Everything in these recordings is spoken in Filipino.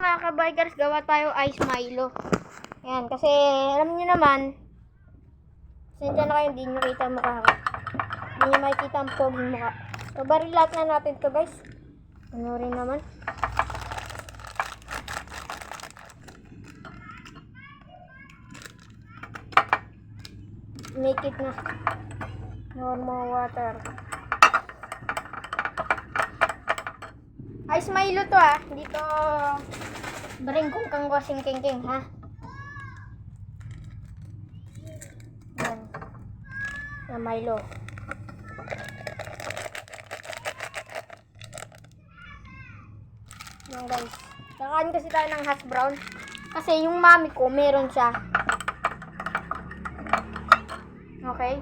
Mga kabikers, gawa tayo ice Milo. Ayan, kasi alam niyo naman, sensya na kayo, hindi nyo kita ang mukha ko. Hindi nyo makikita ang poging mukha. So, barilat na natin to guys. Ano rin naman. Make it na. Normal water. Ice Milo to ah. Hindi to baringkong kang wasing king ha. Yan. Na Milo. Yan guys. Kakain kasi tayo ng hash brown. Kasi yung mami ko meron siya. Okay.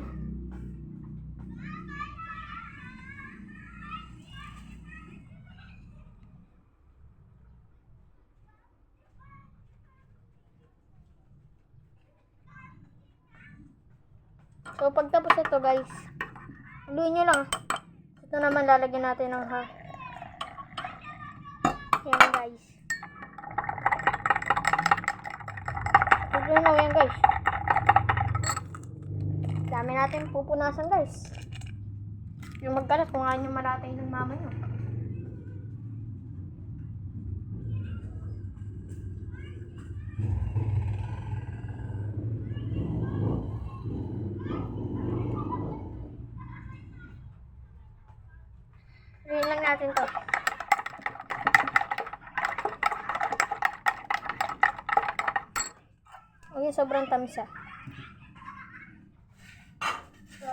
So, pagtapos ito guys, haluin nyo lang. Ito naman lalagyan natin ng yan guys. Ito na yan guys. Dami natin pupunasan guys. Yung magkalat kung ayaw nyo malatay ng mama nyo. Rin lang natin to. Okay, sobrang tamis ah. So,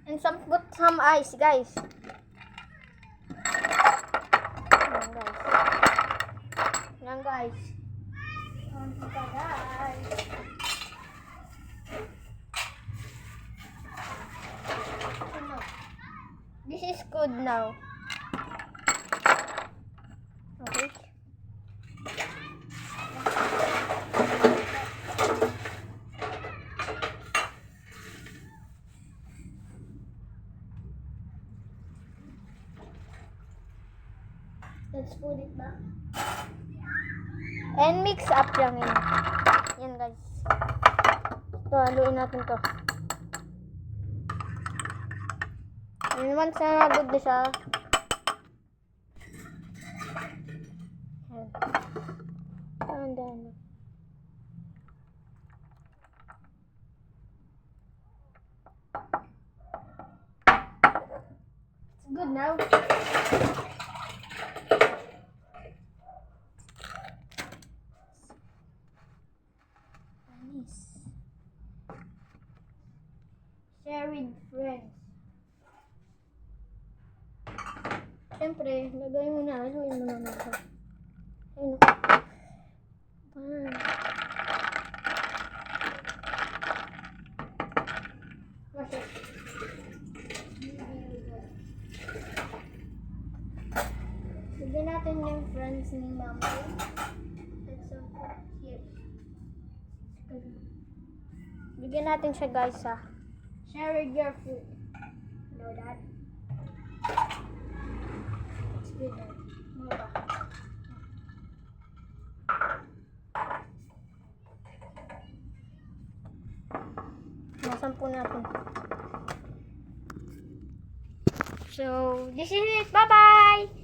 and put some ice guys. Yan guys. This is good now. Okay. Let's put it back. And mix up lang yun. Yan guys. Ito, haluin natin to. And once na good na siya. And then it's good now. Share with friends. Siyempre, lagay mo na. Haluin mo na ito. Ayun. Wash it. Lagyan natin yung friends ni mama. Let's put here. Bigyan natin siya guys ha. Share with your food. You know that? It's good. Nasan po natin. So, this is it. Bye-bye!